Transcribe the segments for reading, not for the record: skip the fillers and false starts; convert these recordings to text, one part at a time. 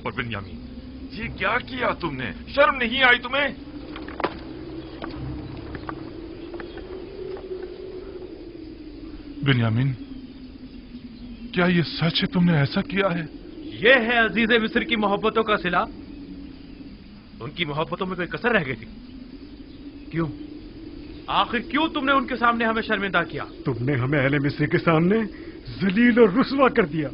पर बिन्यामीन, ये क्या किया तुमने? शर्म नहीं आई तुम्हें? बिन्यामीन, क्या ये सच है तुमने ऐसा किया है? ये है अजीज मिस्र की मोहब्बतों का सिला। उनकी मोहब्बतों में कोई कसर रह गई थी? क्यों? आखिर क्यों तुमने उनके सामने हमें शर्मिंदा किया? तुमने हमें अहले मिस्र के सामने जलील और रुस्वा कर दिया।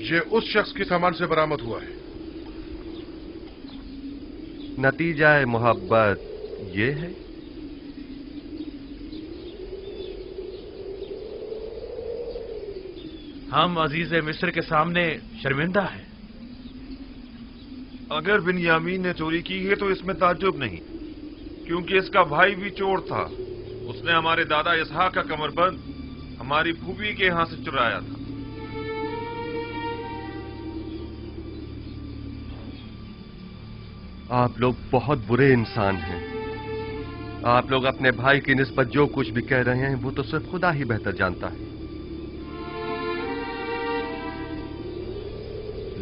ये उस शख्स के सामान से बरामद हुआ है। नतीजा मोहब्बत ये है। हम अजीज मिस्र के सामने शर्मिंदा हैं। अगर बिन्यामीन ने चोरी की है तो इसमें ताज्जुब नहीं, क्योंकि इसका भाई भी चोर था। उसने हमारे दादा इसहाक का कमरबंद हमारी फूफी के यहां से चुराया था। आप लोग बहुत बुरे इंसान हैं। आप लोग अपने भाई की निस्बत जो कुछ भी कह रहे हैं वो तो सिर्फ खुदा ही बेहतर जानता है।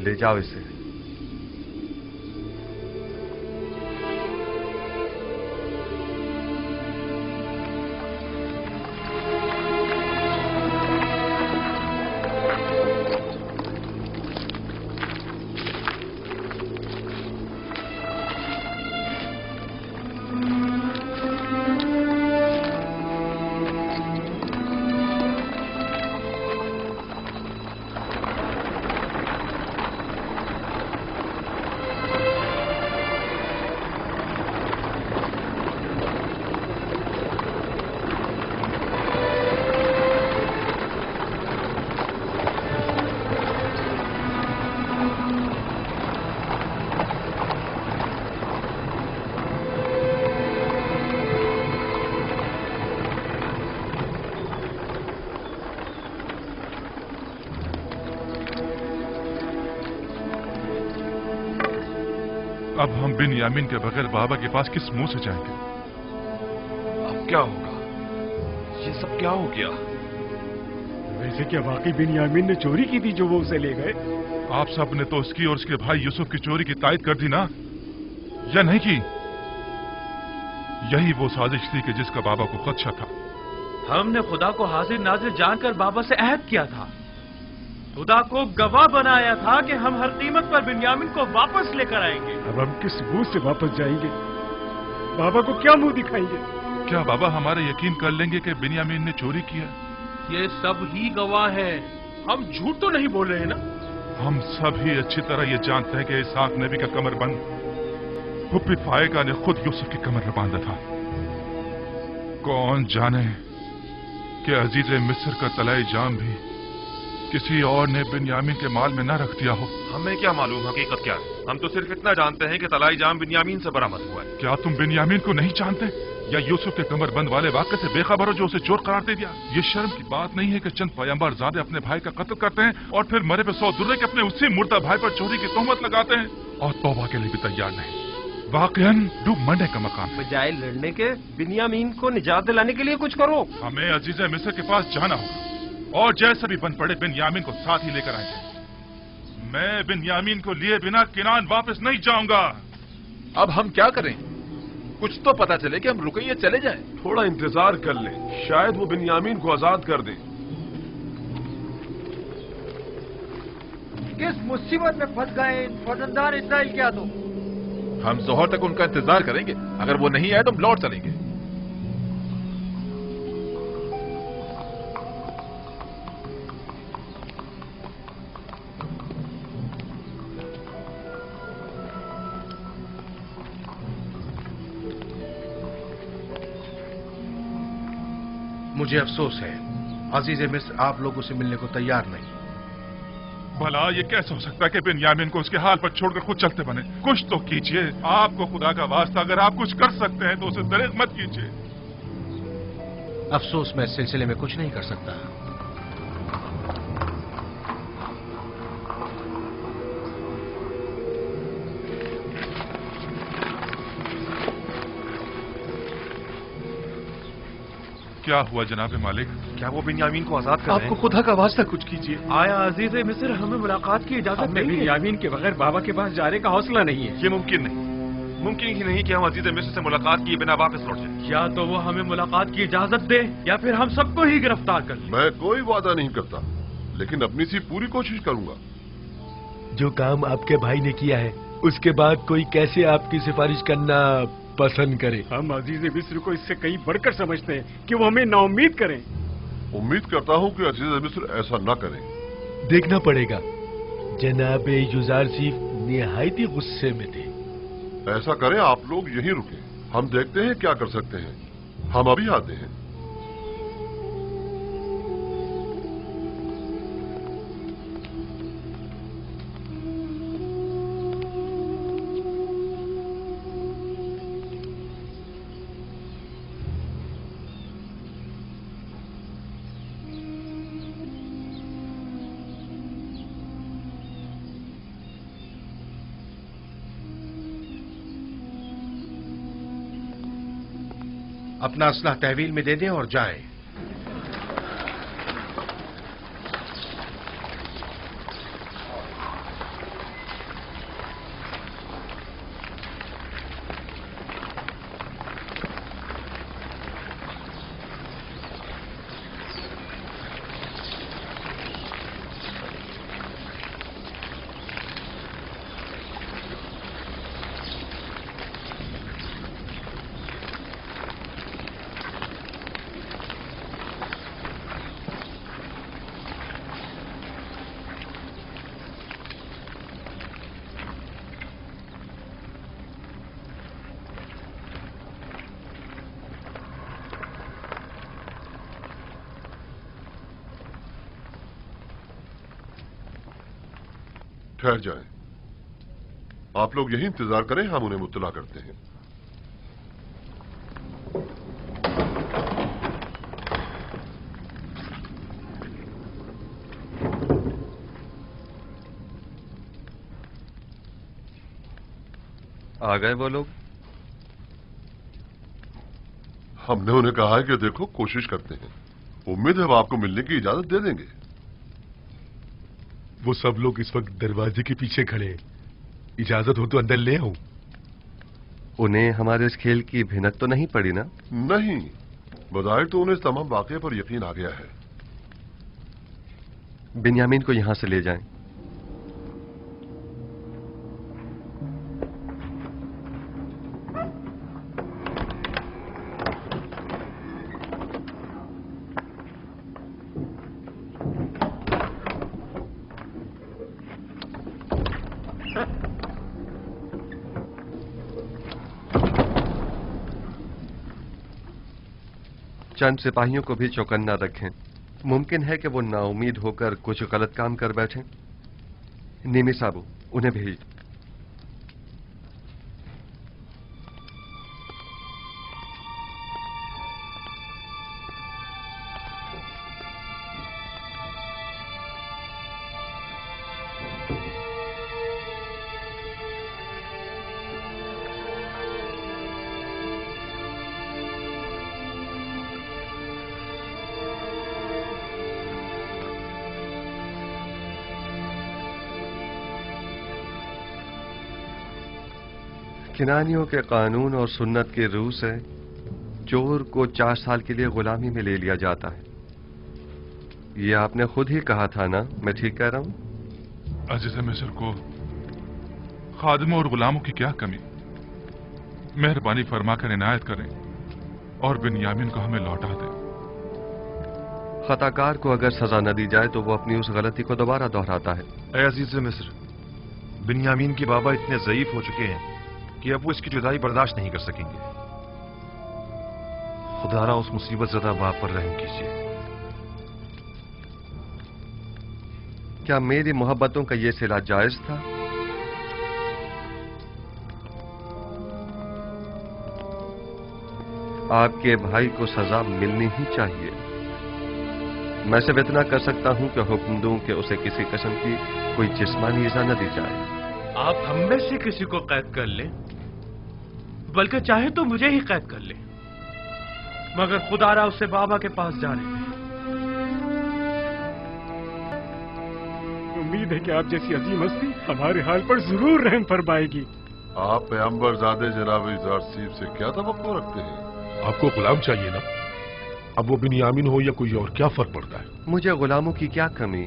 ले जाओ इसे। अब हम बिन्यामीन के बगैर बाबा के पास किस मुंह से जाएंगे? अब क्या होगा? ये सब क्या हो गया? वैसे क्या वाकई बिन्यामीन ने चोरी की थी जो वो उसे ले गए? आप सब ने तो उसकी और उसके भाई यूसुफ की चोरी की तायद कर दी ना, या नहीं की? यही वो साजिश थी कि जिसका बाबा को खदशा था। हमने खुदा को हाजिर नाजिर जानकर बाबा से अहद किया था। खुदा को गवाह बनाया था कि हम हर कीमत पर बिन्यामीन को वापस लेकर आएंगे। अब हम किस मुंह से वापस जाएंगे? बाबा को क्या मुंह दिखाएंगे? क्या बाबा हमारे यकीन कर लेंगे कि बिन्यामीन ने चोरी किया? ये सब ही गवाह है। हम झूठ तो नहीं बोल रहे हैं ना? हम सब ही अच्छी तरह ये जानते हैं कि इसहाक नबी का कमरबंद फुप्पी फायका ने खुद यूसुफ की कमर में बांधा था। कौन जाने कि अजीज मिस्र का तलाई जाम भी किसी और ने बिन्यामीन के माल में न रख दिया हो। हमें क्या मालूम हकीकत क्या है? हम तो सिर्फ इतना जानते हैं कि तलाई जाम बिन्यामीन से बरामद हुआ है। क्या तुम बिन्यामीन को नहीं जानते, या यूसुफ के कमरबंद वाले वाक़े से बेखबर हो जो उसे चोर करार दे दिया? ये शर्म की बात नहीं है कि चंद पैगंबरज़ादे अपने भाई का कत्ल करते हैं और फिर मरे पे 100 दुर्रे के अपने उसी मुर्दा भाई पर चोरी की तोहमत लगाते हैं और तौबा के लिए भी तैयार नहीं। वाकईन डूब मरने का मकान है। बजाय लड़ने के बिन्यामीन को निजात दिलाने के लिए कुछ करो। हमें अजीज मिस्र के पास जाना होगा और जैसे भी बन पड़े बिन्यामीन को साथ ही लेकर आएंगे। मैं बिन्यामीन को लिए बिना किनान वापस नहीं जाऊंगा। अब हम क्या करें? कुछ तो पता चले कि हम रुके या चले जाएं। थोड़ा इंतजार कर ले, शायद वो बिन्यामीन को आजाद कर दे। किस मुसीबत में फंस गए फौजदार इस्राइल क्या? तो हम जोहर तक उनका इंतजार करेंगे। अगर वो नहीं आए तो हम लौट चलेंगे। मुझे अफसोस है अजीज मिस्र आप लोगों से मिलने को तैयार नहीं। भला ये कैसे हो सकता है कि बिन्यामीन को उसके हाल पर छोड़कर खुद चलते बने? कुछ तो कीजिए, आपको खुदा का वास्ता, अगर आप कुछ कर सकते हैं तो उसे दरेक मत कीजिए। अफसोस मैं इस सिलसिले में कुछ नहीं कर सकता। क्या हुआ जनाब मालिक? क्या वो बिन्यामीन को आजाद कर रहे आपको हैं? खुदा का वास्ता कुछ कीजिए। आया अजीज मिस्र हमें मुलाकात की इजाजत हमें नहीं है। बिन्यामीन के बगैर बाबा के पास जाने का हौसला नहीं है। ये मुमकिन नहीं, मुमकिन ही नहीं कि हम अजीज मिस्र से मुलाकात किए बिना वापस लौट जाएं। या तो वो हमें मुलाकात की इजाजत दे या फिर हम सबको ही गिरफ्तार कर ले। मैं कोई वादा नहीं करता, लेकिन अपनी सी पूरी कोशिश करूंगा। जो काम आपके भाई ने किया है उसके बाद कोई कैसे आपकी सिफारिश करना पसंद करे? हम अजीज मिस्र को इससे कहीं बढ़कर समझते हैं कि वो हमें नाउम्मीद करें। उम्मीद करता हूं कि अजीज मिस्र ऐसा न करें। देखना पड़ेगा। जनाब युजारसीफ निहायत ही गुस्से में थे। ऐसा करें, आप लोग यहीं रुकें, हम देखते हैं क्या कर सकते हैं। हम अभी आते हैं। अपना असलह तहवील में दे दें और जाएं। ठहर जाएं। आप लोग यही इंतजार करें, हम उन्हें मुत्तला करते हैं। आ गए वो लोग? हमने उन्हें कहा है कि देखो, कोशिश करते हैं। उम्मीद है वो आपको मिलने की इजाजत दे देंगे। वो सब लोग इस वक्त दरवाजे के पीछे खड़े हैं। इजाजत हो तो अंदर ले आऊं। उन्हें हमारे इस खेल की भिनक तो नहीं पड़ी ना? नहीं, बज़ाहिर तो उन्हें इस तमाम वाकये पर यकीन आ गया है। बिन्यामीन को यहां से ले जाएं। चंद सिपाहियों को भी चौकन्ना रखें। मुमकिन है कि वो नाउमीद होकर कुछ गलत काम कर बैठें। नीमी साबू, उन्हें भेज। किनानियों के कानून और सुन्नत के रूह से चोर को 4 साल के लिए गुलामी में ले लिया जाता है। ये आपने खुद ही कहा था ना? मैं ठीक कह रहा हूं? अजीज मिस्र को खादिमों और गुलामों की क्या कमी? मेहरबानी फरमाकर इनायत करें और बिन्यामीन को हमें लौटा दें। खताकार को अगर सजा न दी जाए तो वो अपनी उस गलती को दोबारा दोहराता है। ऐ अजीज मिस्र, बिन्यामीन के बाबा इतने ज़ईफ हो चुके हैं कि अब वो इसकी जुदाई बर्दाश्त नहीं कर सकेंगे। खुदारा उस मुसीबत ज़दा बाप पर रहम कीजिए। क्या मेरी मोहब्बतों का ये सिला जायज था? आपके भाई को सजा मिलनी ही चाहिए। मैं सिर्फ इतना कर सकता हूं कि हुक्म दूं कि उसे किसी किस्म की कोई जिस्मानी इजा न दी जाए। आप हम में से किसी को कैद कर लें, बल्कि चाहे तो मुझे ही कैद कर लें, मगर खुदारा उससे बाबा के पास जाने दें। उम्मीद है कि आप जैसी अजीम हस्ती हमारे हाल पर जरूर रहम फरमाएगी। आप पैगंबर ज़ादे जनाब ज़ारसीब से क्या तवक्को रखते हैं? आपको गुलाम चाहिए ना? अब वो बिन्यामीन हो या कोई और, क्या फर्क पड़ता है? मुझे गुलामों की क्या कमी?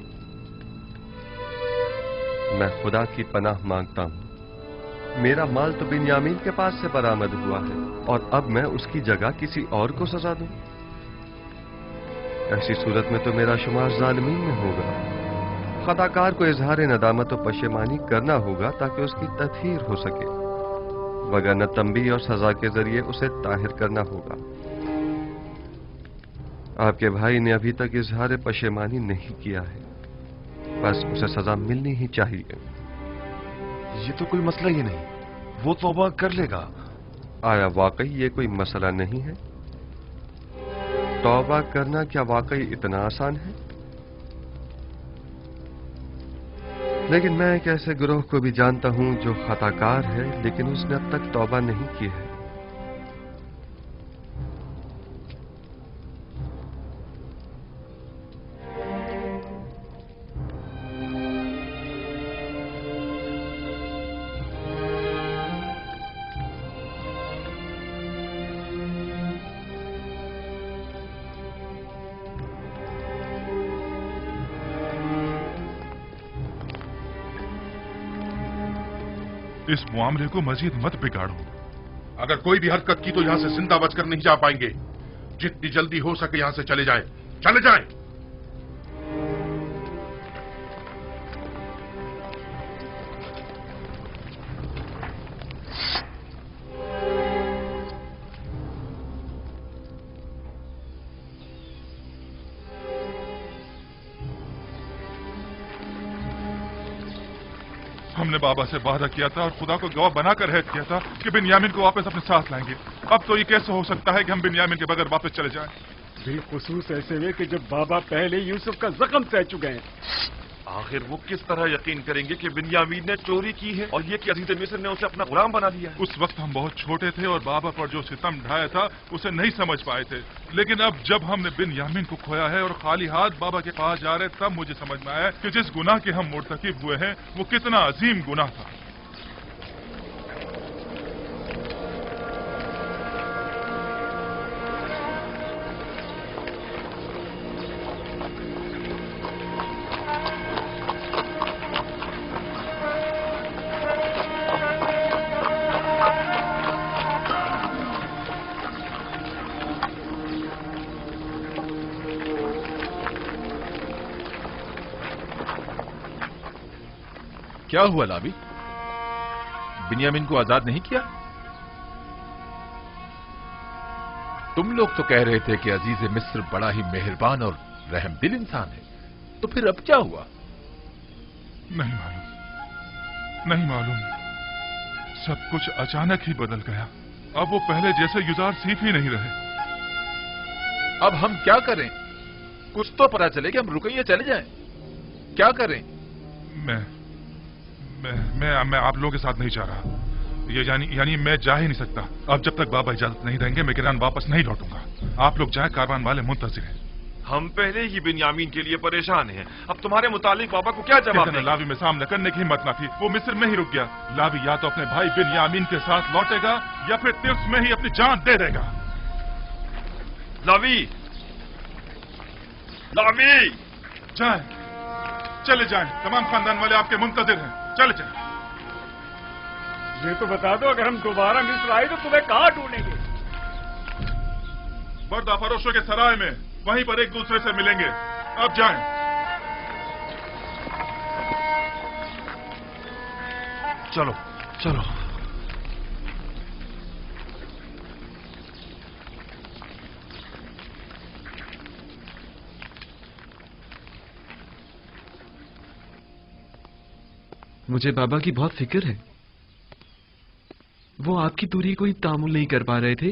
मैं खुदा की पनाह मांगता हूं। मेरा माल तो बिन्यामीन के पास से बरामद हुआ है और अब मैं उसकी जगह किसी और को सजा दूं? ऐसी सूरत में तो मेरा शुमार जालिमीन में होगा। खताकार को इजहार नदामत और पशेमानी करना होगा ताकि उसकी तत्हीर हो सके, वगरना तंबी और सजा के जरिए उसे ताहिर करना होगा। आपके भाई ने अभी तक इजहार पशेमानी नहीं किया है, बस उसे सजा मिलनी ही चाहिए। ये तो कोई मसला ही नहीं, वो तौबा कर लेगा। आया वाकई ये कोई मसला नहीं है? तौबा करना क्या वाकई इतना आसान है? लेकिन मैं एक ऐसे गिरोह को भी जानता हूं जो खताकार है, लेकिन उसने अब तक तौबा नहीं की है। इस मामले को मजीद मत बिगाड़ो। अगर कोई भी हरकत की तो यहां से जिंदा बचकर नहीं जा पाएंगे। जितनी जल्दी हो सके यहां से चले जाएं, चले जाएं। हमने बाबा से वादा किया था और खुदा को गवाह बनाकर रहद किया था कि बिन्यामीन को वापस अपने साथ लाएंगे। अब तो ये कैसे हो सकता है कि हम बिन्यामीन के बगैर वापस चले जाएं? बिलखुसूस ऐसे में कि जब बाबा पहले यूसुफ का जख्म सह चुके हैं। आखिर वो किस तरह यकीन करेंगे कि बिन्यामीन ने चोरी की है और ये कि अजीज मिस्र ने उसे अपना गुलाम बना दिया है? उस वक्त हम बहुत छोटे थे और बाबा पर जो सितम ढाया था उसे नहीं समझ पाए थे, लेकिन अब जब हमने बिन्यामीन को खोया है और खाली हाथ बाबा के पास जा रहे, तब मुझे समझ में आया कि जिस गुनाह के हम मुर्तकिब हुए हैं वो कितना अजीम गुनाह था। क्या हुआ लावी? बिन्यामीन को आजाद नहीं किया? तुम लोग तो कह रहे थे कि अजीज मिस्र बड़ा ही मेहरबान और रहमदिल इंसान है, तो फिर अब क्या हुआ? नहीं मालूम। सब कुछ अचानक ही बदल गया। अब वो पहले जैसे युजार सीफ ही नहीं रहे। अब हम क्या करें? कुछ तो पता चले कि हम रुके या चले जाएं। क्या करें? मैं आप लोगों के साथ नहीं जा रहा। ये यानी मैं जा ही नहीं सकता। अब जब तक बाबा इजाजत नहीं देंगे मैं किरान वापस नहीं लौटूंगा। आप लोग जाएं, कारवान वाले मुंतजिर हैं। हम पहले ही बिन्यामीन के लिए परेशान हैं। अब तुम्हारे मुतालिक बाबा को क्या जवाब दें? लावी में सामना करने की हिम्मत न थी, वो मिस्र में ही रुक गया। लावी या तो अपने भाई बिन्यामीन के साथ लौटेगा या फिर तिर्स में ही अपनी जान दे देगा। लावी जाएं, चले जाएं। तमाम खानदान वाले आपके मुंतजिर हैं। चले जाएं। ये तो बता दो, अगर हम दोबारा मिस्र आए तो तुम्हें कहाँ ढूंढेंगे? बर्दा फरोशों के सराय में, वहीं पर एक दूसरे से मिलेंगे। अब जाएं। चलो। मुझे बाबा की बहुत फिक्र है। वो आपकी दूरी को ही तामुल नहीं कर पा रहे थे,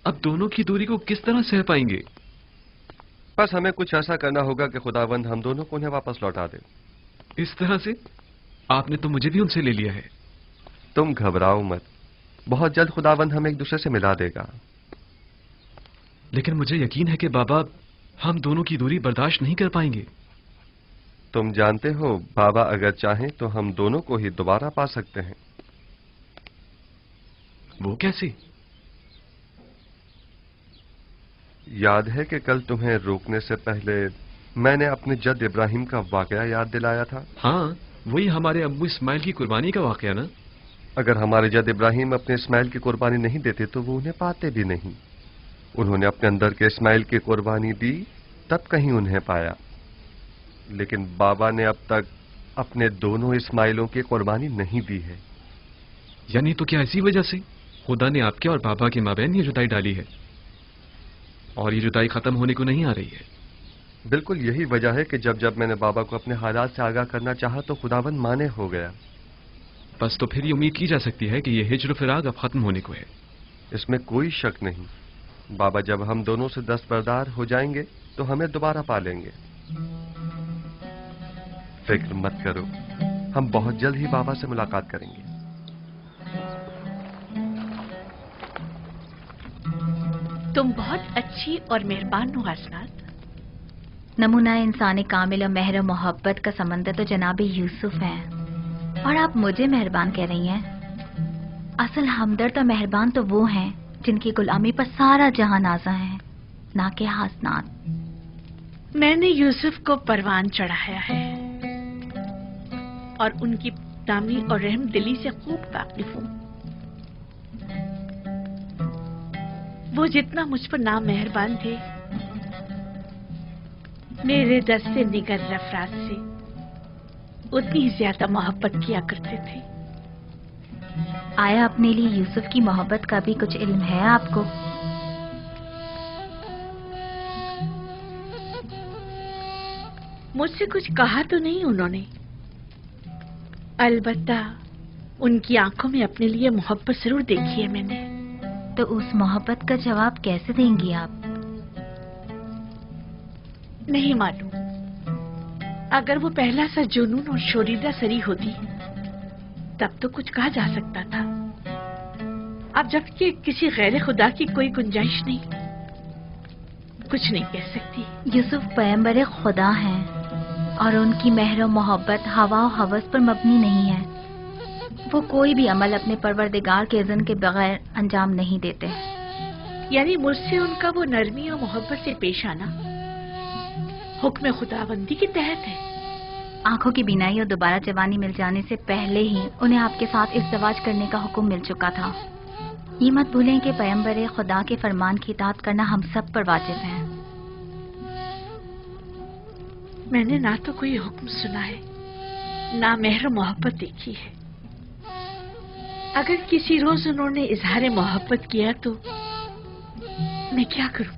अब दोनों की दूरी को किस तरह सह पाएंगे? बस हमें कुछ ऐसा करना होगा कि खुदावंद हम दोनों को उन्हें वापस लौटा दे। इस तरह से? आपने तो मुझे भी उनसे ले लिया है। तुम घबराओ मत, बहुत जल्द खुदावंद हमें एक दूसरे से मिला देगा। लेकिन मुझे यकीन है कि बाबा हम दोनों की दूरी बर्दाश्त नहीं कर पाएंगे। तुम जानते हो, बाबा अगर चाहें तो हम दोनों को ही दोबारा पा सकते हैं। वो कैसे? याद है कि कल तुम्हें रोकने से पहले मैंने अपने जद इब्राहिम का वाकया याद दिलाया था? हाँ, वही हमारे अब्बू इस्माइल की कुर्बानी का वाकया ना? अगर हमारे जद इब्राहिम अपने इस्माइल की कुर्बानी नहीं देते तो वो उन्हें पाते भी नहीं। उन्होंने अपने अंदर के इस्माइल की कुर्बानी दी, तब कहीं उन्हें पाया। लेकिन बाबा ने अब तक अपने दोनों इस्माइलों की कुर्बानी नहीं दी है। यानी तो क्या इसी वजह से खुदा ने आपके और बाबा के माबैन ये जुदाई डाली है, और ये जुदाई खत्म होने को नहीं आ रही है? बिल्कुल यही वजह है कि जब जब मैंने बाबा को अपने हालात से आगाह करना चाहा तो खुदावन माने हो गया। बस तो फिर ये उम्मीद की जा सकती है कि ये हिज्र फिराक अब खत्म होने को है। इसमें कोई शक नहीं। बाबा जब हम दोनों से दस्तबरदार हो जाएंगे तो हमें दोबारा पा लेंगे। फिक्र मत करो, हम बहुत जल्द ही बाबा से मुलाकात करेंगे। तुम बहुत अच्छी और मेहरबान हो हसनात। नमूना इंसान कामिल और मेहर मोहब्बत का समंदर तो जनाब यूसुफ है, और आप मुझे मेहरबान कह रही हैं। असल हमदर्द और मेहरबान तो वो हैं जिनकी गुलामी पर सारा जहां नाज़ा है, ना कि हसनात। मैंने यूसुफ को परवान चढ़ाया है और उनकी दामी और रहम दिली से खूब वाकिफ हूँ। वो जितना मुझ पर नामेहरबान थे, मेरे दस्ते निगर अफराद से उतनी ज्यादा मोहब्बत किया करते थे। आया अपने लिए यूसुफ की मोहब्बत का भी कुछ इल्म है आपको? मुझसे कुछ कहा तो नहीं उन्होंने, अलबत्ता उनकी आंखों में अपने लिए मोहब्बत जरूर देखी है मैंने। तो उस मोहब्बत का जवाब कैसे देंगी आप? नहीं मालूम। अगर वो पहला सा जुनून और शोरीदा सरी होती तब तो कुछ कहा जा सकता था। अब जबकि किसी गैर खुदा की कोई गुंजाइश नहीं, कुछ नहीं कह सकती। यूसुफ पैगंबर खुदा हैं और उनकी मेहर और मोहब्बत हवा और हवस पर मबनी नहीं है। वो कोई भी अमल अपने परवरदिगार के इज़्न के बगैर अंजाम नहीं देते। यानी मुझसे उनका वो नरमी और मोहब्बत से पेश आना हुक्म खुदाबंदी के तहत है। आंखों की बीनाई और दोबारा जवानी मिल जाने से पहले ही उन्हें आपके साथ इज़्दिवाज करने का हुक्म मिल चुका था। ये मत भूलें कि पैगंबर खुदा के फरमान की इताअत करना हम सब पर वाजिब है। मैंने ना तो कोई हुक्म सुना है, ना मेहर मोहब्बत देखी है। अगर किसी रोज उन्होंने इजहार मोहब्बत किया तो मैं क्या करूं?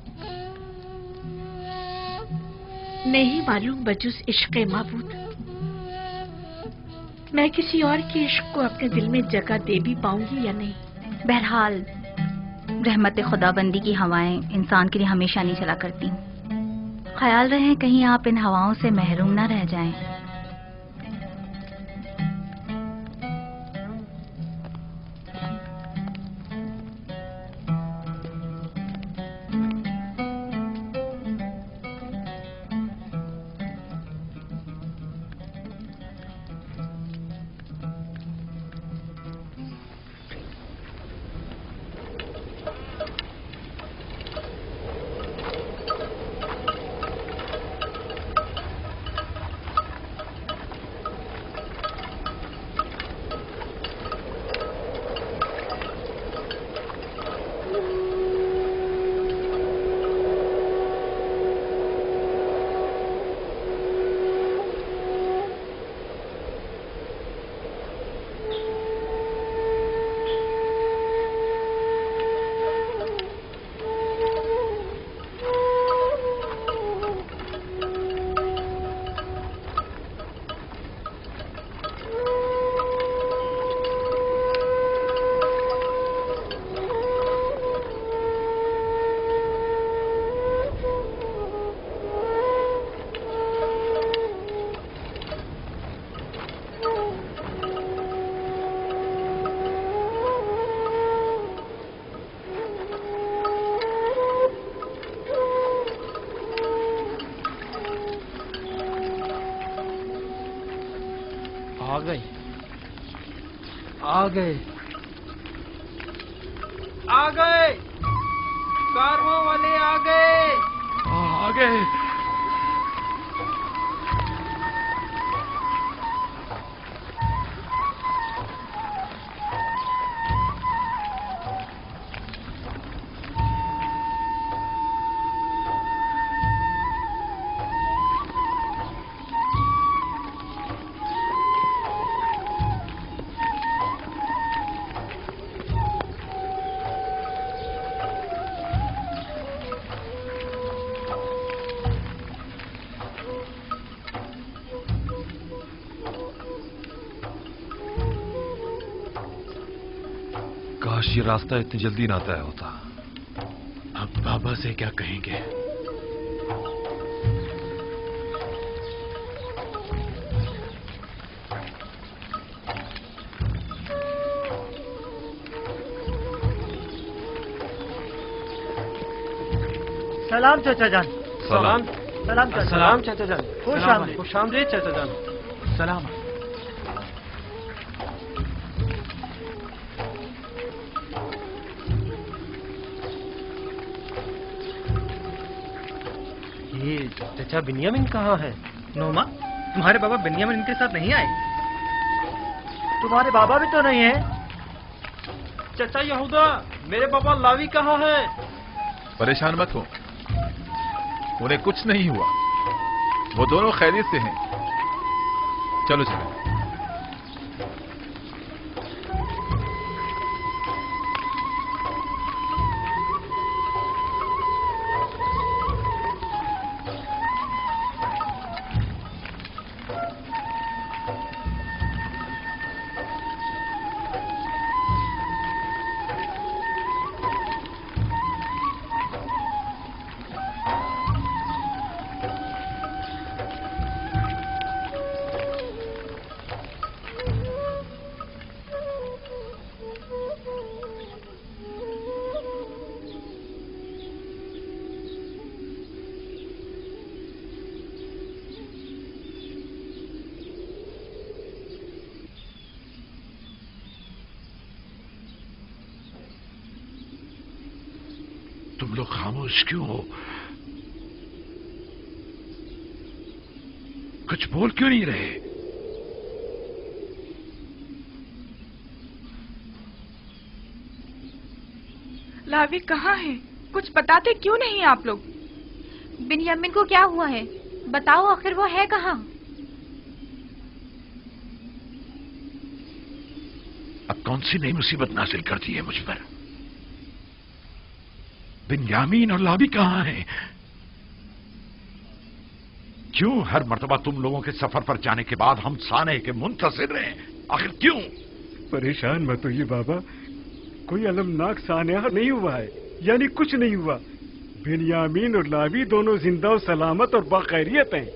नहीं मालूम बजुस इश्क़ माबूद मैं किसी और के इश्क को अपने दिल में जगह दे भी पाऊंगी या नहीं। बहरहाल रहमत खुदाबंदी की हवाएं इंसान के लिए हमेशा नहीं चला करती। ख्याल रहे कहीं आप इन हवाओं से महरूम ना रह जाएं। आ गए कारवां वाले आ गए। आ गए। काश ये रास्ता इतनी जल्दी ना तय होता। अब बाबा से क्या कहेंगे? सलाम चाचा जान। सलाम। सलाम चाचा। सलाम चाचा जान। खुश आमदीद चाचा जान। सलाम। ये चाचा बिन्यामिन कहाँ है? नोमा, तुम्हारे बाबा बिन्यामिन इनके साथ नहीं आए? तुम्हारे बाबा भी तो नहीं है। चाचा यहूदा, मेरे बाबा लावी कहाँ है? परेशान मत हो, उन्हें कुछ नहीं हुआ, वो दोनों खैरियत से हैं। चलो चलो। तुम लोग खामोश क्यों हो? कुछ बोल क्यों नहीं रहे? लावी कहाँ है? कुछ बताते क्यों नहीं आप लोग? बिन्यामिन को क्या हुआ है? बताओ, आखिर वो है कहाँ? अब कौन सी नई मुसीबत नाजिल कर दी है मुझ पर? बिन्यामीन और लावी कहाँ हैं? क्यों हर मर्तबा तुम लोगों के सफर पर जाने के बाद हम साने के मुंतजिर रहे? आखिर क्यों? परेशान मत होइए बाबा, कोई अलमनाक सान्या नहीं हुआ है, यानी कुछ नहीं हुआ। बिन्यामीन और लावी दोनों जिंदा और सलामत और बाखैरियत हैं।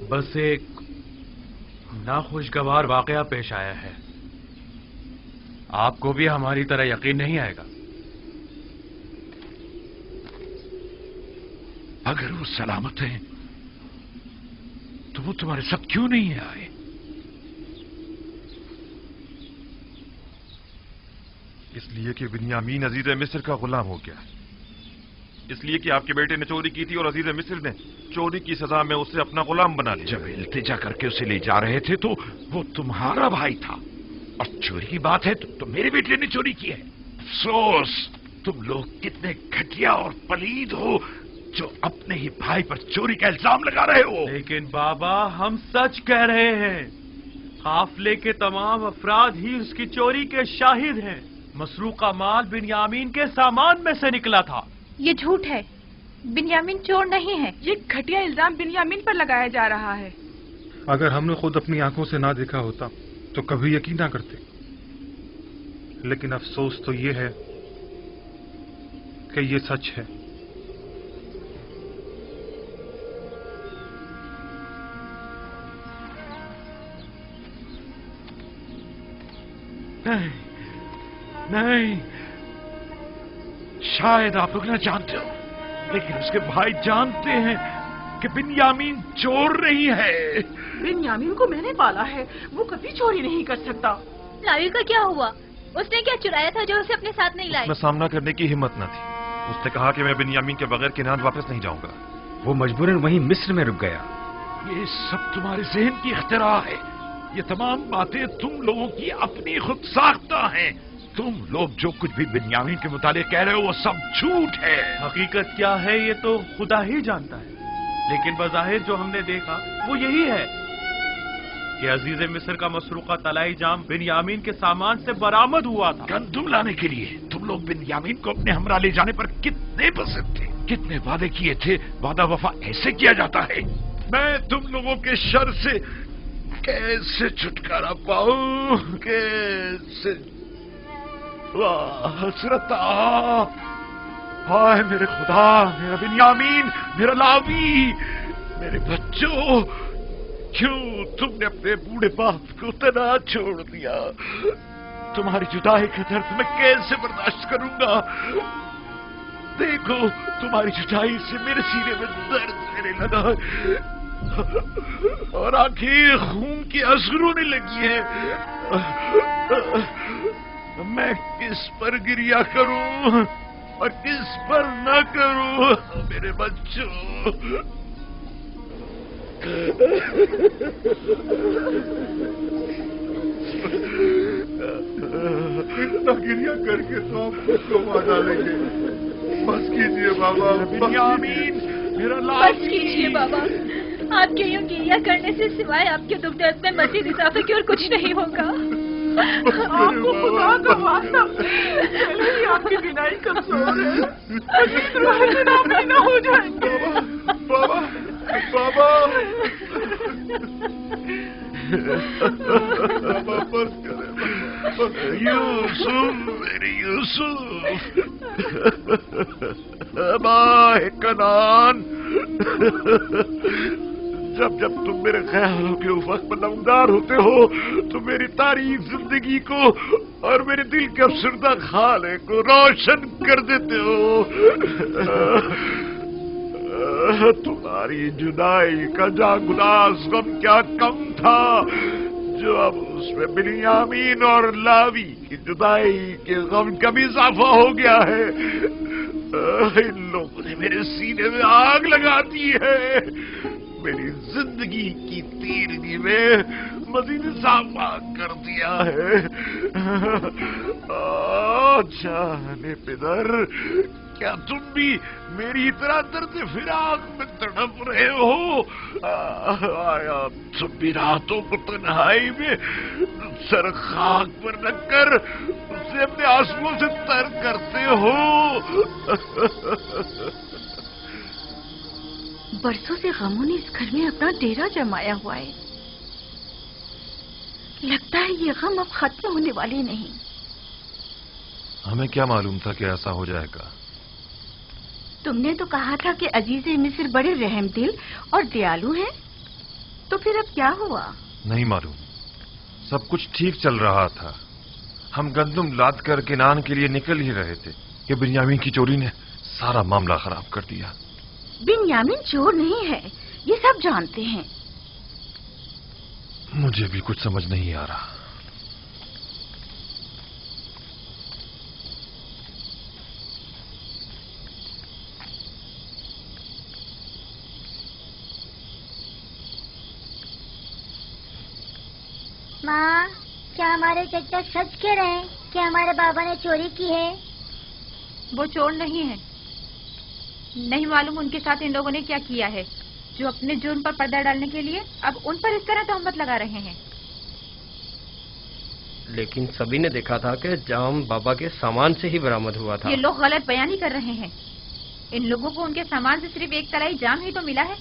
बस एक नाखुशगवार वाकया पेश आया है। आपको भी हमारी तरह यकीन नहीं आएगा। अगर वो सलामत हैं तो वो तुम्हारे साथ क्यों नहीं आए? इसलिए कि बिन्यामीन अजीज मिस्र का गुलाम हो गया। इसलिए कि आपके बेटे ने चोरी की थी और अजीज मिस्र ने चोरी की सजा में उसे अपना गुलाम बना लिया। जब इल्तिजा करके उसे ले जा रहे थे तो वो तुम्हारा भाई था, और चोरी की बात है तो मेरे बेटे ने चोरी की है। अफसोस, तुम लोग कितने घटिया और पलीद हो जो अपने ही भाई पर चोरी का इल्जाम लगा रहे हो। लेकिन बाबा, हम सच कह रहे हैं। काफले के तमाम अफराद ही उसकी चोरी के शाहिद हैं। मसरूका माल बिन्यामीन के सामान में से निकला था। ये झूठ है, बिन्यामीन चोर नहीं है। ये घटिया इल्जाम बिन्यामीन पर लगाया जा रहा है। अगर हमने खुद अपनी आंखों से ना देखा होता तो कभी यकीन ना करते। लेकिन अफसोस तो ये है कि ये सच है। नहीं, नहीं, शायद आप लोग ना जानते हो, लेकिन उसके भाई जानते हैं कि बिन्यामीन चोर नहीं है। बिन्यामीन को मैंने पाला है, वो कभी चोरी नहीं कर सकता। लावी का क्या हुआ? उसने क्या चुराया था जो उसे अपने साथ नहीं लाई? उसमें सामना करने की हिम्मत न थी। उसने कहा कि मैं बिन्यामीन के बगैर किनान वापस नहीं जाऊंगा। वो मजबूरन वहीं मिस्र में रुक गया। ये सब तुम्हारे जहन की इख्तिरा है। ये तमाम बातें तुम लोगों की अपनी खुद साख्ता हैं। तुम लोग जो कुछ भी बिन्यामीन के मुतालिक कह रहे हो वो सब झूठ है। हकीकत क्या है ये तो खुदा ही जानता है, लेकिन बज़ाहिर जो हमने देखा वो यही है कि अजीज मिस्र का मसरूका तलाई जाम बिन्यामीन के सामान से बरामद हुआ था। गंदुम लाने के लिए तुम लोग बिन्यामीन को अपने हमरा ले जाने पर कितने पसंद थे, कितने वादे किए थे। वादा वफा ऐसे किया जाता है। मैं तुम लोगों के शर से कैसे छुटकारा पाऊं, कैसे? वाह हसरता, हाय मेरे खुदा, मेरा बिन्यामीन, मेरा लावी, मेरे बच्चों, क्यों तुमने अपने बूढ़े बाप को तना छोड़ दिया? तुम्हारी जुदाई का दर्द मैं कैसे बर्दाश्त करूंगा? देखो तुम्हारी जुदाई से मेरे सीने में दर्द होने लगा और आंखें खून की आंसू रोने लगी है। मैं किस पर गिरिया करूं और किस पर न करूं मेरे बच्चों? इतना गिरिया करके तो आप खुद को मार डालेंगे। बस कीजिए बाबा, बिन्यामीन मेरा बस कीजिए बाबा। आपके यूं गिरिया करने से सिवाय आपके दुख दर्द में मजीद इजाफे की और कुछ नहीं होगा। आपको खुदा का वास्ता, पहले ही आपकी बिनाई कमजोर है, नामुमकिन हो जाएंगे। बाबा बाबा बाबा बस करें। यूसुफ, मेरे यूसुफ, माए कनान, जब जब तुम मेरे ख्यालों के उफक पर नमदार होते हो तो मेरी तारीफ जिंदगी को और मेरे दिल के अफसरदा खाले को रोशन कर देते हो। तुम्हारी जुदाई का जागुदास गम क्या कम था जो अब उसमें बिन्यामीन और लावी की जुदाई के गम का भी इजाफा हो गया है। इन लोगों ने मेरे सीने में आग लगा दी है, मेरी जिंदगी की तीरगी में मजीद इजाफा कर दिया है। जाने पिदर, क्या तुम भी मेरी तरह दर्द फिराक में तड़प रहे हो? आया तुम भी रातों को तन्हाई में सर खाक पर रखकर उसे अपने आंसुओं से तर करते हो? बरसों से गमों ने इस घर में अपना डेरा जमाया हुआ है। लगता है ये गम अब खत्म होने वाले नहीं। हमें क्या मालूम था कि ऐसा हो जाएगा? तुमने तो कहा था कि अजीज मिस्र बड़े रहमदिल और दयालु हैं, तो फिर अब क्या हुआ? नहीं मालूम, सब कुछ ठीक चल रहा था। हम गंदुम लाद कर किनान के लिए निकल ही रहे थे कि बिन्यामीन की चोरी ने सारा मामला खराब कर दिया। बिन्यामीन चोर नहीं है, ये सब जानते हैं। मुझे भी कुछ समझ नहीं आ रहा। माँ, क्या हमारे चचा सच कह रहे हैं कि हमारे बाबा ने चोरी की है? वो चोर नहीं है। नहीं मालूम उनके साथ इन लोगों ने क्या किया है, जो अपने जुर्म पर पर्दा डालने के लिए अब उन पर इस तरह तहमत लगा रहे हैं। लेकिन सभी ने देखा था कि जाम बाबा के सामान से ही बरामद हुआ था। ये लोग गलत बयानी कर रहे हैं। इन लोगों को उनके सामान से सिर्फ एक तलाई जाम ही तो मिला है।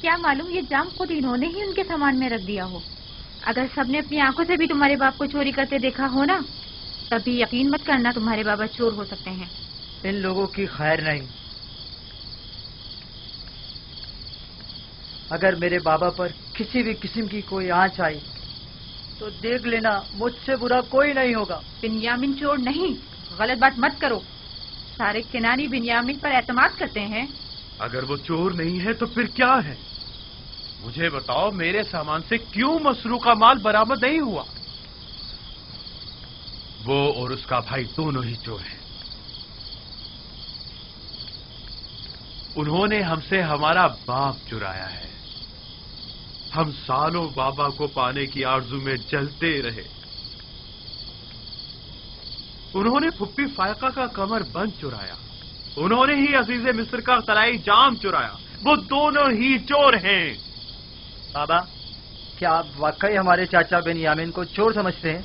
क्या मालूम ये जाम खुद इन्होंने ही उनके सामान में रख दिया हो। अगर सबने अपनी आंखों से भी तुम्हारे बाप को चोरी करते देखा हो ना, तभी यकीन मत करना तुम्हारे बाबा चोर हो सकते हैं। इन लोगों की खैर नहीं। अगर मेरे बाबा पर किसी भी किस्म की कोई आंच आई तो देख लेना, मुझसे बुरा कोई नहीं होगा। बिन्यामीन चोर नहीं, गलत बात मत करो। सारे किनानी बिन्यामीन पर एतमाद करते हैं। अगर वो चोर नहीं है तो फिर क्या है? मुझे बताओ, मेरे सामान से क्यों मसरूका माल बरामद नहीं हुआ? वो और उसका भाई दोनों ही चोर हैं। उन्होंने हमसे हमारा बाप चुराया है। हम सालों बाबा को पाने की आरजू में जलते रहे। उन्होंने फुप्पी फायका का कमर बंद चुराया। उन्होंने ही अजीज मिस्र का तलाई जाम चुराया। वो दोनों ही चोर हैं। बाबा, क्या आप वाकई हमारे चाचा बेनियामिन को चोर समझते हैं?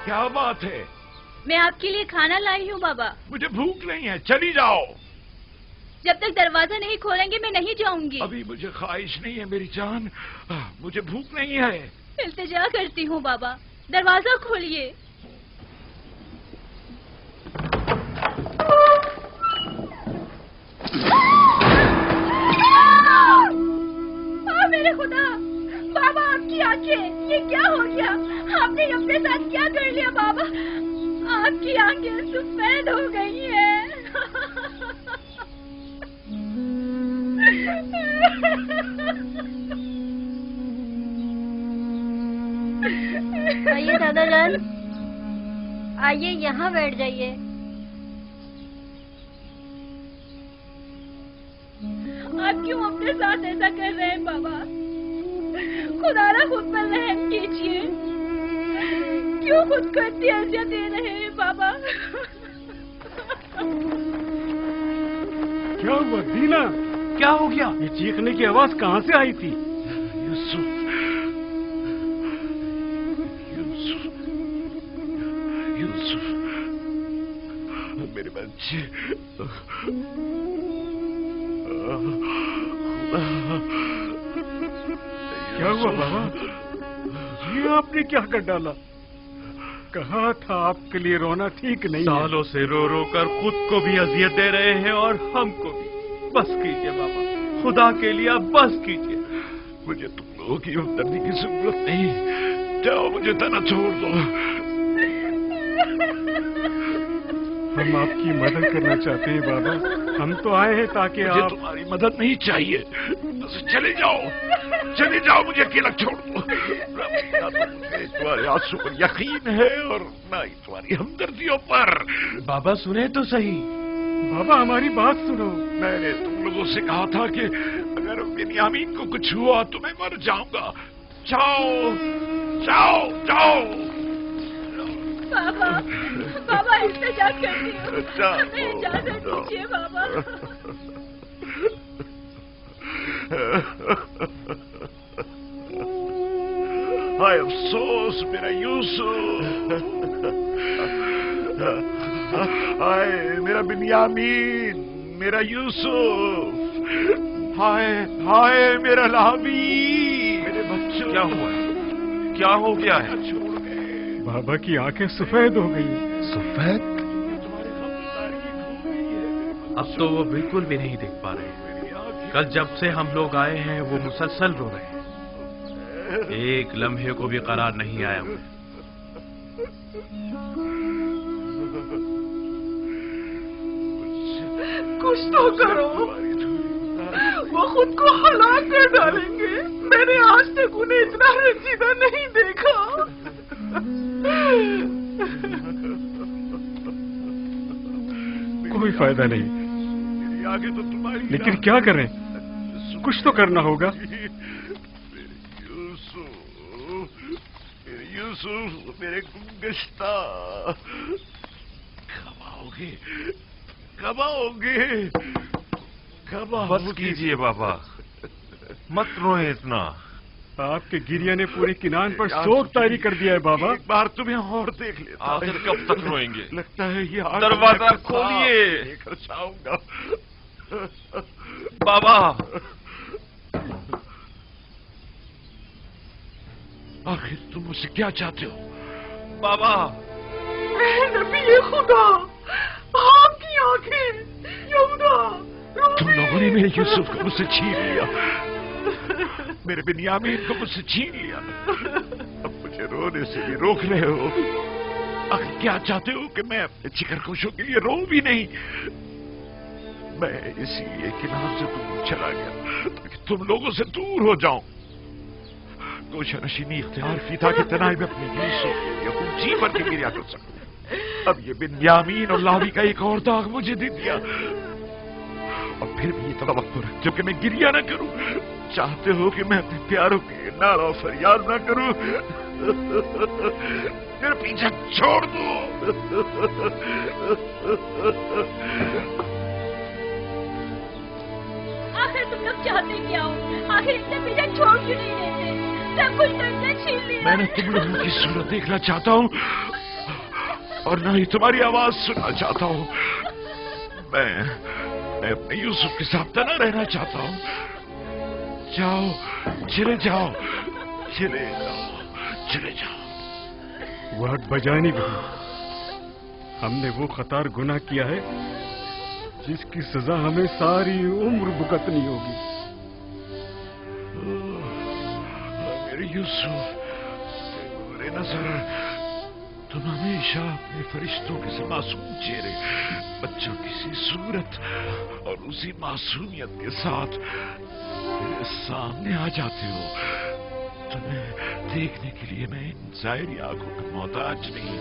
क्या बात है? मैं आपके लिए खाना लाई हूँ बाबा। मुझे भूख नहीं है, चली जाओ। जब तक दरवाजा नहीं खोलेंगे मैं नहीं जाऊंगी। अभी मुझे ख्वाहिश नहीं है मेरी जान, मुझे भूख नहीं है। इल्तिजा करती हूँ बाबा, दरवाजा खोलिए। मेरे खुदा, बाबा आपकी आंखें, ये क्या हो गया? आपने अपने साथ क्या कर लिया बाबा? आपकी आंखें सफेद हो गई हैं। आइए दादाजान, आइए यहाँ बैठ जाइए। आप क्यों अपने साथ ऐसा कर रहे हैं बाबा? खुदारा खुद पर रहम कीजिए। क्यों खुद को इतनी अज़ियत दे रहे हैं बाबा? क्या हुआ दीना? क्या हो गया? ये चीखने की आवाज कहाँ से आई थी? यूसुफ, यूसुफ, मेरे बच्चे। क्या हुआ बाबा? ये आपने क्या कर डाला? कहा था आपके लिए रोना ठीक नहीं है। सालों से रो रो कर खुद को भी अजियत दे रहे हैं और हमको भी। बस कीजिए बाबा, खुदा के लिए बस कीजिए। मुझे तुम लोगों की हमदर्दी की जरूरत नहीं। जाओ, मुझे तना छोड़ दो। हम आपकी मदद करना चाहते हैं बाबा। हम तो आए हैं ताकि मुझे आप... तुम्हारी मदद नहीं चाहिए। बस चले जाओ, चले जाओ, मुझे अकेला छोड़ दो। ना तो मुझे तुम्हारे आंसू पर यकीन है और ना ही तुम्हारी हमदर्दियों पर। बाबा सुने तो सही। बाबा हमारी बात सुनो। मैंने तुम लोगों से कहा था कि अगर बिन्यामीन को कुछ हुआ तो मैं मर जाऊंगा। जाओ, जाओ, जाओ। बाबा, बाबा इल्तिजा करती हूँ, इजाजत दीजिए बाबा। हाय अफसोस मेरा यूसुफ, हाय मेरा बिन्यामीन, मेरा यूसुफ, हाय हाय मेरा लावी, मेरे बच्चों। क्या हुआ है? क्या हो गया है? बाबा की आंखें सफेद हो गई। सफेद? अब तो वो बिल्कुल भी नहीं देख पा रहे। कल जब से हम लोग आए हैं वो मुसलसल रो रहे हैं। एक लम्हे को भी करार नहीं आया उन्हें। कुछ तो करो, वो खुद को हलाक कर डालेंगे। मैंने आज तक उन्हें इतना रंजीदा नहीं देखा। कोई फायदा नहीं। आगे तो तुम्हारी, लेकिन क्या करें? कुछ तो करना होगा। यूसुफ, मेरे गुमगश्ता, कब आओगे? कब आओगे? कब आओगे? बस कीजिए बाबा, मत रोए इतना। आपके गिरिया ने पूरे किनान पर शोक तारी कर दिया है बाबा। एक बार तुम्हें और देख लेता। आखिर कब तक रोएंगे? लगता है ये दरवाजा खोलिए। लेकर जाऊंगा। बाबा, आखिर तुम मुझसे क्या चाहते हो? बाबा, नबी खुदा, आपकी आंखें, यहूदा। तुम लोगों ने मेरे यूसुफ को मुझसे छीन लिया, मेरे बिन्यामीन को मुझसे छीन लिया। अब मुझे रोने से भी रोक रहे हो। आखिर क्या चाहते हो कि मैं अपने जिगरगोशों के लिए रो भी नहीं? मैं इसीलिए किनार से दूर चला गया ताकि तुम लोगों से दूर हो जाऊं। गोशा नशीनी इख्तियार की था कि तनाई में अपने यूसुफ या जी भर के गिरिया कर सकूं। अब ये बिन्यामीन और लावी का एक और दाग मुझे दे दिया, और फिर भी ये तवक्को रखते हो कि मैं गिरिया ना करूं। चाहते हो कि मैं अपने प्यारों के नारा और फरियाद ना करूं। मेरा पीछा छोड़ दो। आखिर तुम लोग चाहते क्या हो? आखिर इतना पीछा छोड़ क्यों नहीं देते? सब कुछ करके छीन लिया। मैंने तुम लोगों की सूरत देखना चाहता हूँ और न ही तुम्हारी आवाज सुनना चाहता हूँ। मैं अपने यूसुफ के साथ तना रहना चाहता हूँ। जाओ, चले जाओ, चले जाओ, चले जाओ। वाद बजानी भी, हमने वो खतार गुनाह किया है जिसकी सजा हमें सारी उम्र भुगतनी होगी। मेरे यूसुफ, मेरे नजर, तुम हमेशा अपने फरिश्तों के से मासूम चेहरे, बच्चों की सी सूरत और उसी मासूमियत के साथ मेरे सामने आ जाते हो। तुम्हें देखने के लिए मैं इन ज़ाहिरी आंखों का मोहताज नहीं।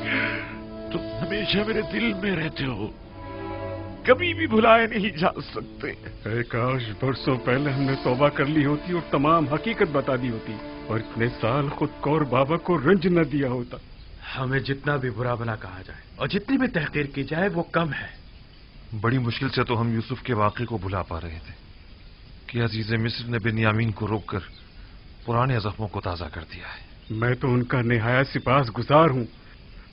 तुम हमेशा मेरे दिल में रहते हो, कभी भी भुलाए नहीं जा सकते। काश बरसों पहले हमने तौबा कर ली होती और तमाम हकीकत बता दी होती, और इतने साल खुद को और बाबा को रंज न दिया होता। हमें जितना भी बुरा भला कहा जाए और जितनी भी तहकीर की जाए वो कम है। बड़ी मुश्किल से तो हम यूसुफ के वाक़े को भुला पा रहे थे कि अजीज मिस्र ने बिन्यामीन को रोककर पुराने जख्मों को ताज़ा कर दिया है। मैं तो उनका निहायत सिपास गुजार हूँ।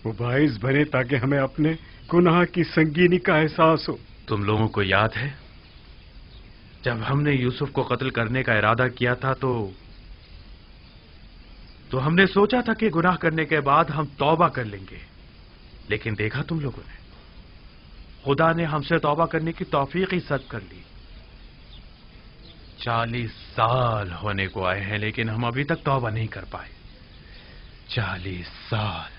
वो बाइस बने ताकि हमें अपने गुनाह की संगीनी का एहसास हो। तुम लोगों को याद है जब हमने यूसुफ को कत्ल करने का इरादा किया था तो हमने सोचा था कि गुनाह करने के बाद हम तौबा कर लेंगे, लेकिन देखा तुम लोगों ने, खुदा ने हमसे तौबा करने की तौफीक ही सद कर ली। 40 साल होने को आए हैं लेकिन हम अभी तक तौबा नहीं कर पाए। 40 साल।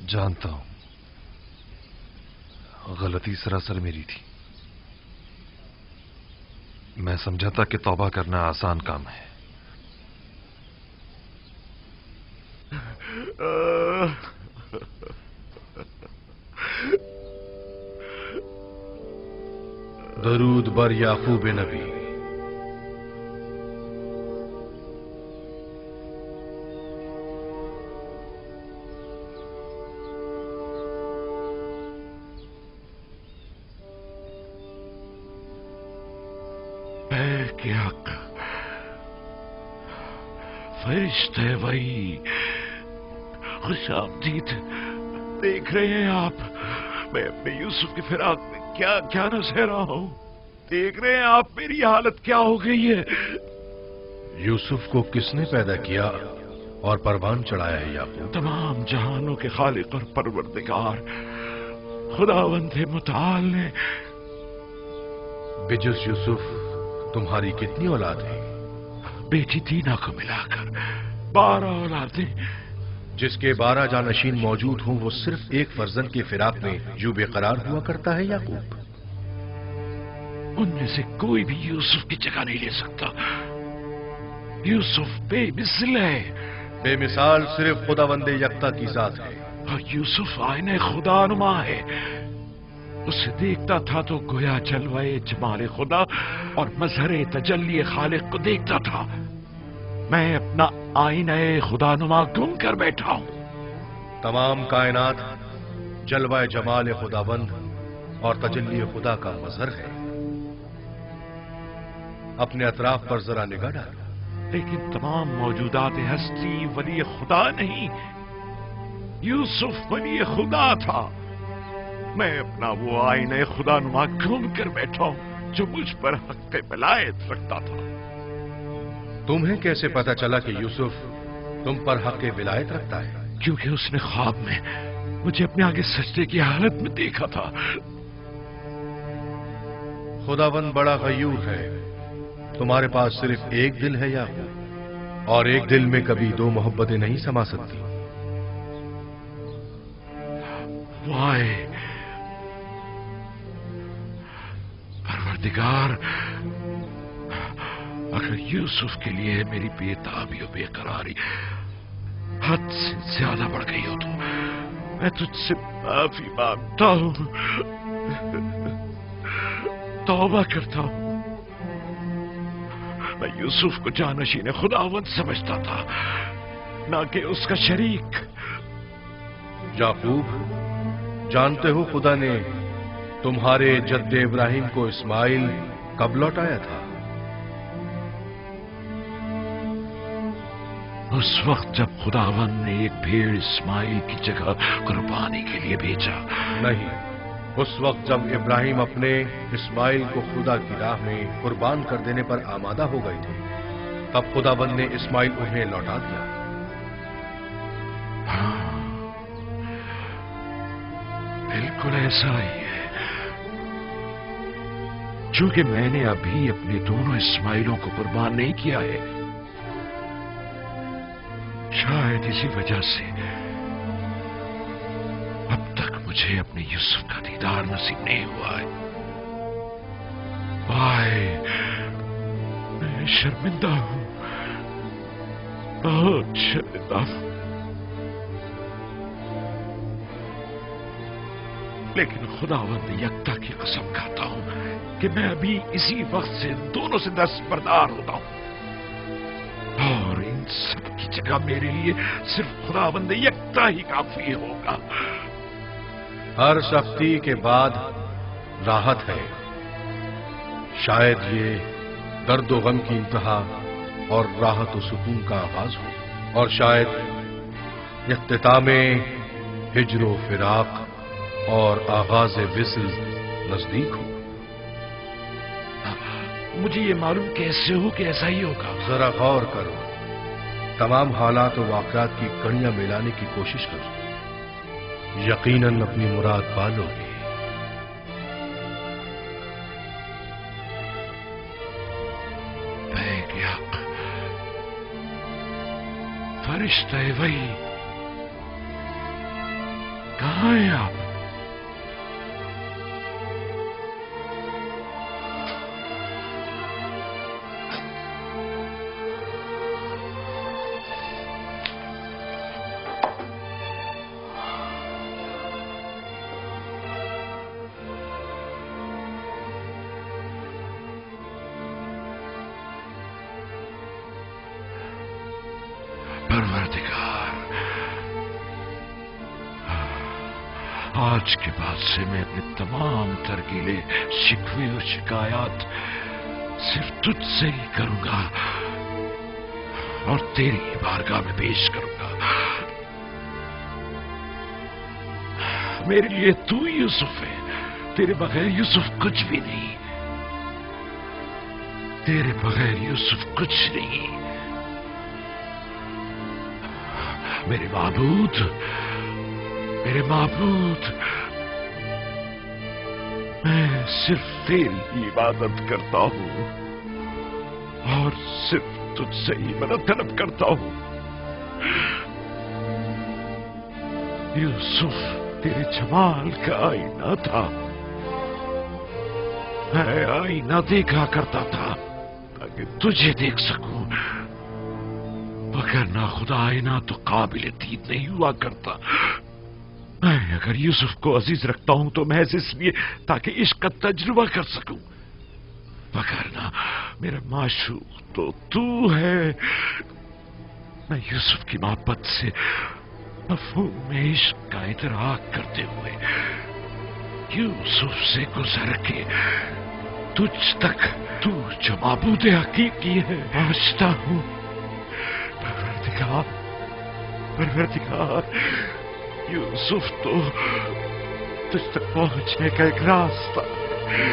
जानता हूं, गलती सरासर मेरी थी। मैं समझा था कि तौबा करना आसान काम है। दरूद बर याकूब नबी। फरिश्ते वही, खुशामदीद। देख रहे हैं आप, मैं अपने यूसुफ की फिराक में क्या क्या न सह रहा हूं। देख रहे हैं आप मेरी हालत क्या हो गई है। यूसुफ को किसने पैदा किया और परवान चढ़ाया है याकूब? तमाम जहानों के खालिक और परवरदिगार खुदावंद मुताल ने। बिजुस यूसुफ तुम्हारी कितनी औलाद है? बेटी दीना को मिलाकर 12 औलादें। जिसके 12 जानशीन मौजूद हों वो सिर्फ एक फर्जंद की फिराक में यूं बेकरार हुआ करता है याकूब? उनमें से कोई भी यूसुफ की जगह नहीं ले सकता। यूसुफ बेमिसाल है। बेमिसाल सिर्फ खुदावंदे यकता की जात है। और यूसुफ आईने खुदानुमा है। उसे देखता था तो गोया जलवाए जमाले खुदा और मजहरे तजल्ली खालिक को देखता था। मैं अपना आईने खुदानुमा गुम कर बैठा हूं। तमाम कायनात जलवाए जमाल खुदाबंद और तजल्ली खुदा का मजहर है। अपने अतराफ पर जरा निगाह डालो। लेकिन तमाम मौजूदात हस्ती वली खुदा नहीं, यूसुफ वली खुदा था। मैं अपना वो आईने खुदानुमा घूम कर बैठा हूं जो मुझ पर हक विलायत रखता था। तुम्हें कैसे पता चला कि यूसुफ तुम पर हक विलायत रखता है? क्योंकि उसने ख्वाब में मुझे अपने आगे सजदे की हालत में देखा था। खुदावंद बड़ा गयूर है। तुम्हारे पास सिर्फ एक दिल है या और एक दिल में कभी दो मोहब्बतें नहीं समा सकती। वाय परवरदिगार, अगर यूसुफ के लिए मेरी बेताबी और बेकरारी हद से ज्यादा बढ़ गई हो तो मैं तुझसे माफी मांगता हूं, तौबा करता हूं। मैं यूसुफ को जानशीन खुदावंद समझता था, ना कि उसका शरीक। याकूब, जानते हो खुदा ने तुम्हारे जद्दे इब्राहिम को इस्माइल कब लौटाया था? उस वक्त जब खुदावंद ने एक भेड़ इस्माइल की जगह कुर्बानी के लिए भेजा। नहीं, उस वक्त जब इब्राहिम अपने इस्माइल को खुदा की राह में कुर्बान कर देने पर आमादा हो गए थे, तब खुदावंद ने इस्माइल उन्हें लौटा दिया। हाँ, बिल्कुल ऐसा ही है। चूंकि मैंने अभी अपने दोनों इस्माइलों को कुर्बान नहीं किया है, शायद इसी वजह से अब तक मुझे अपने यूसुफ का दीदार नसीब नहीं हुआ है। भाई, मैं शर्मिंदा हूं, बहुत शर्मिंदा हूं। लेकिन खुदावंद यकता की कसम खाता हूं कि मैं अभी इसी वक्त से दोनों से दस्तबरदार होता हूं, और इन सब की जगह मेरे लिए सिर्फ खुदावंद यकता ही काफी होगा। हर सख्ती के बाद राहत है। शायद ये दर्द व गम की इंतहा और राहत व सुकून का आगाज हो, और शायद इख्तितामे हिज्र व फिराक और आगाज विस्ल नजदीक हो। मुझे ये मालूम कैसे हो कि ऐसा ही होगा? जरा गौर करो, तमाम हालात और वाकयात की कड़ियां मिलाने की कोशिश करो, यकीनन अपनी मुराद पालोगे। फरिश्ते वही, कहाँ हैं आप? आज के बाद से मैं अपने तमाम तरकीले, शिकवे और शिकायत सिर्फ तुझसे ही करूंगा और तेरी बारगाह में पेश करूंगा। मेरे लिए तू यूसुफ है, तेरे बगैर यूसुफ कुछ भी नहीं, तेरे बगैर यूसुफ कुछ नहीं। मेरे माबूद, मेरे माबूद, मैं सिर्फ तेरी इबादत करता हूं और सिर्फ तुझसे ही मदद तलब करता हूं। यूसुफ तेरे जमाल का आईना था, मैं आईना देखा करता था ताकि तुझे देख सकूं, मगर ना खुदा आईना तो काबिल दीद नहीं हुआ करता। मैं अगर यूसुफ को अजीज रखता हूं तो महज इसलिए ताकि इश्क का तजुर्बा कर सकूं, मगर ना मेरा माशूक तो तू है। मैं यूसुफ की मोहब्बत से मफहूम में इश्क का इदराक करते हुए यूसुफ से गुजर के तुझ तक, तू जो माबूद हकीकी है, पहुंचता हूं। परवरदिगार, परवरदिगार, यूसुफ तो तुझ तक पहुंचने का एक रास्ता है।